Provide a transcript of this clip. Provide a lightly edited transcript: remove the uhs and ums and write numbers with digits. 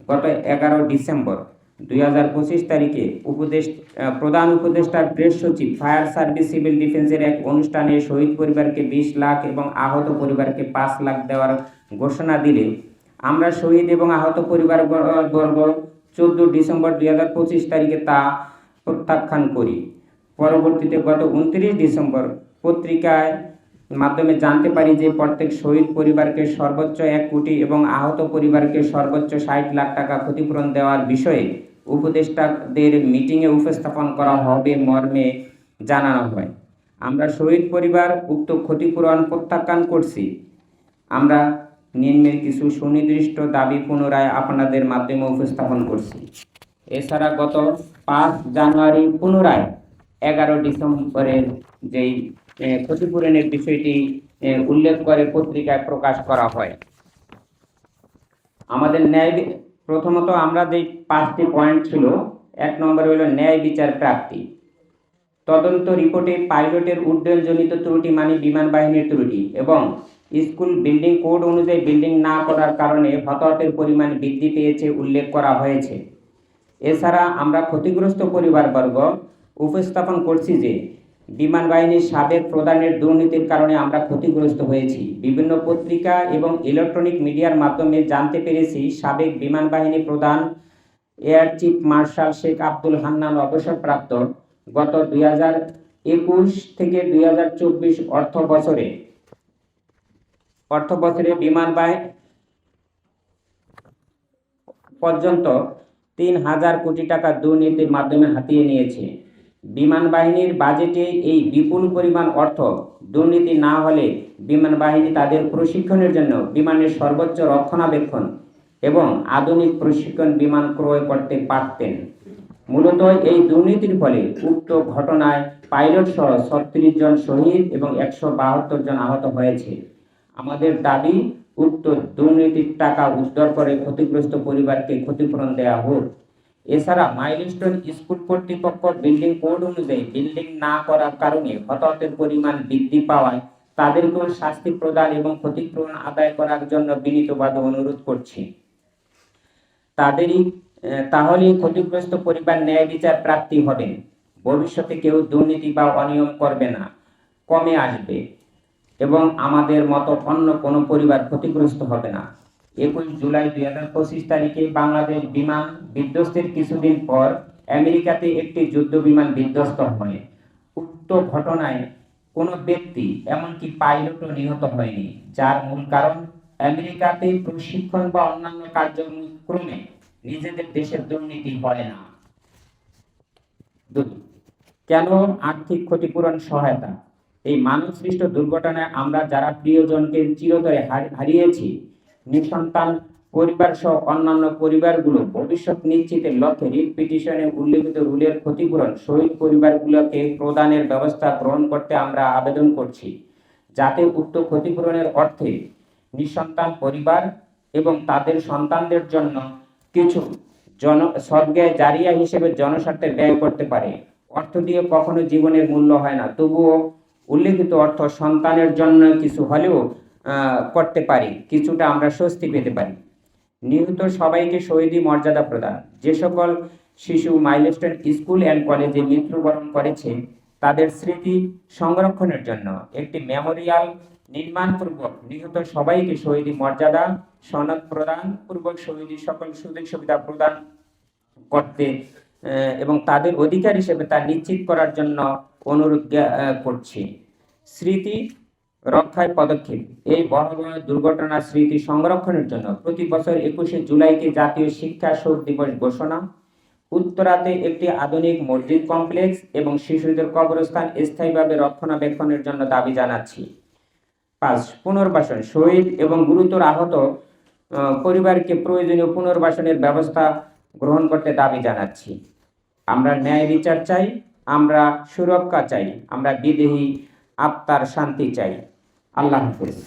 গত 11 ডিসেম্বর 2025 তারিখে প্রধান উপদেষ্টার প্রেস সচিব ফায়ার সার্ভিস সিভিল ডিফেন্সের এক অনুষ্ঠানে শহীদ পরিবারকে 20 লাখ এবং আহত পরিবারকে 5 লাখ দেওয়ার ঘোষণা দিলে আমরা শহীদ এবং আহত পরিবারবর্গ 14 ডিসেম্বর 2025 তারিখে তা প্রত্যাখ্যান করি। পরবর্তীতে গত 29 ডিসেম্বর পত্রিকায় মাধ্যমে জানতে পারি যে প্রত্যেক শহীদ পরিবারকে সর্বোচ্চ 1 কোটি এবং আহত পরিবারকে সর্বোচ্চ 60 লাখ টাকা ক্ষতিপূরণ দেওয়ার বিষয়ে উপদেষ্টাদের মিটিংয়ে উপস্থাপন করা হবে মর্মে জানানো হয়। আমরা শহীদ পরিবার উক্ত ক্ষতিপূরণ প্রত্যাখ্যান করছি। আমরা নিম্নের কিছু সুনির্দিষ্ট দাবি পুনরায় আপনাদের মাধ্যমে উপস্থাপন করছি। এছাড়া গত 5 জানুয়ারি পুনরায় 11 ডিসেম্বরের যেই ক্ষতিপূরণের বিষয়টি উল্লেখ করে পত্রিকায় প্রকাশ করা হয়। আমাদের প্রথমত আমরা যে 5টি পয়েন্ট ছিল, 1 নম্বরে হলো ন্যায় বিচার প্রাপ্তি। তদন্ত রিপোর্টে পাইলটের উড্ডয়নজনিত ত্রুটি মানে বিমান বাহিনীর ত্রুটি এবং স্কুল বিল্ডিং কোড অনুযায়ী বিল্ডিং না করার কারণে হতাহতের পরিমাণ বৃদ্ধি পেয়েছে উল্লেখ করা হয়েছে। এছাড়া আমরা ক্ষতিগ্রস্ত পরিবারবর্গ উপস্থাপন করছি যে বিমান বাহিনীর সাবেক প্রধানের দুর্নীতির কারণে আমরা ক্ষতিগ্রস্ত হয়েছি। বিভিন্ন পত্রিকা এবং ইলেকট্রনিক মিডিয়ার মাধ্যমে জানতে পেরেছি সাবেক বিমান বাহিনী প্রধান air chief marshal Sheikh Abdul Hannan অবসরপ্রাপ্ত গত 2021 থেকে 2024 অর্থ বছরে বিমান বাহিনী পর্যন্ত 3000 কোটি টাকা দুর্নীতির মাধ্যমে হাতিয়ে নিয়েছে। বিমান বাহিনীর বাজেটে এই বিপুল পরিমাণ অর্থ দুর্নীতি না হলে বিমান বাহিনী তাদের প্রশিক্ষণের জন্য বিমানের সর্বোচ্চ রক্ষণাবেক্ষণ এবং আধুনিক প্রশিক্ষণ বিমান ক্রয় করতে পারতেন। মূলত এই দুর্নীতির ফলে উক্ত ঘটনায় পাইলট সহ 36 জন শহীদ এবং 172 জন আহত হয়েছে। আমাদের দাবি উক্ত দুর্নীতির টাকা উদ্ধার করে ক্ষতিগ্রস্ত পরিবারকে ক্ষতিপূরণ দেওয়া হোক। এছাড়া মাইলস্টোন স্কুল কর্তৃপক্ষ বিল্ডিং কোড অনুযায়ী বিল্ডিং না করার কারণে হতাহতের পরিমাণ বৃদ্ধি পাওয়ায় তাদেরকেও শাস্তি প্রদান এবং ক্ষতিপূরণ আদায় করার জন্য বিনীতভাবে অনুরোধ করছি। তাহলেই ক্ষতিগ্রস্ত পরিবার ন্যায় বিচার প্রাপ্তি হবে। ভবিষ্যতে কেউ দুর্নীতি বা অনিয়ম করবে না, কমে আসবে এবং আমাদের মতো অন্য কোনো পরিবার ক্ষতিগ্রস্ত হবে না। 21 জুলাই 2025 তারিখে বাংলাদেশ বিমান বিধ্বস্তের কিছুদিন পর আমেরিকাতে একটি যুদ্ধ বিমান বিধ্বস্ত হয়। উক্ত ঘটনায় কোনো ব্যক্তি এমনকি পাইলটও নিহত হয়নি, যার মূল কারণ আমেরিকাতে প্রশিক্ষণ বা অন্যান্য কার্যক্রমে নিজেদের দেশের দুর্নীতি হয় না। কেন আর্থিক ক্ষতিপূরণ সহায়তা? এই মানব সৃষ্ট দুর্ঘটনায় আমরা যারা প্রিয়জনকে চিরতরে হারিয়েছি, নিঃসন্তান পরিবার সহ অন্যান্য পরিবারগুলো ভবিষ্যৎ নিশ্চিতের লক্ষ্যে রিট পিটিশনে উল্লেখিত রুলের ক্ষতিপূরণ শহীদ পরিবারগুলোকে প্রদানের ব্যবস্থা গ্রহণ করতে আমরা আবেদন করছি, যাতে উক্ত ক্ষতিপূরণের অর্থে নিঃসন্তান পরিবার এবং তাদের সন্তানদের জন্য কিছু সদগায়ে জারিয়া হিসেবে জনস্বার্থে ব্যয় করতে পারে। অর্থ দিয়ে কখনো জীবনের মূল্য হয় না, তবুও উল্লেখিত অর্থ সন্তানের জন্য কিছু হলেও করতে পারি, কিছুটা আমরা স্বস্তি পেতে পারি। নিহত সবাইকে শহীদি মর্যাদা প্রদান। যে সকল শিশু মাইলস্টোন স্কুল অ্যান্ড কলেজে মৃত্যুবরণ করেছে তাদের স্মৃতি সংরক্ষণের জন্য একটি মেমোরিয়াল নির্মাণপূর্বক নিহত সবাইকে শহীদি মর্যাদা সনদ প্রদান পূর্বক শহীদি সকল সুযোগ সুবিধা প্রদান করতে এবং তাদের অধিকার হিসেবে তা নিশ্চিত করার জন্য অনুরোধ করছি। স্মৃতি রক্ষায় পদক্ষেপ। এই ভয়াবহ দুর্ঘটনার স্মৃতি সংরক্ষণের জন্য প্রতি বছর 21শে জুলাইকে জাতীয় শিক্ষা শহীদ দিবস ঘোষণা। উত্তরাতে একটি আধুনিক মসজিদ কমপ্লেক্স এবং শিশুদের কবরস্থান স্থায়ীভাবে রক্ষণাবেক্ষণের জন্য দাবি জানাচ্ছি। 5 পুনর্বাসন। শহীদ এবং গুরুতর আহত পরিবারকে প্রয়োজনীয় পুনর্বাসনের ব্যবস্থা গ্রহণ করতে দাবি জানাচ্ছি। আমরা ন্যায় বিচার চাই, আমরা সুরক্ষা চাই, আমরা বিদেহী আত্মার শান্তি চাই। আল্লাহ হাফেজ।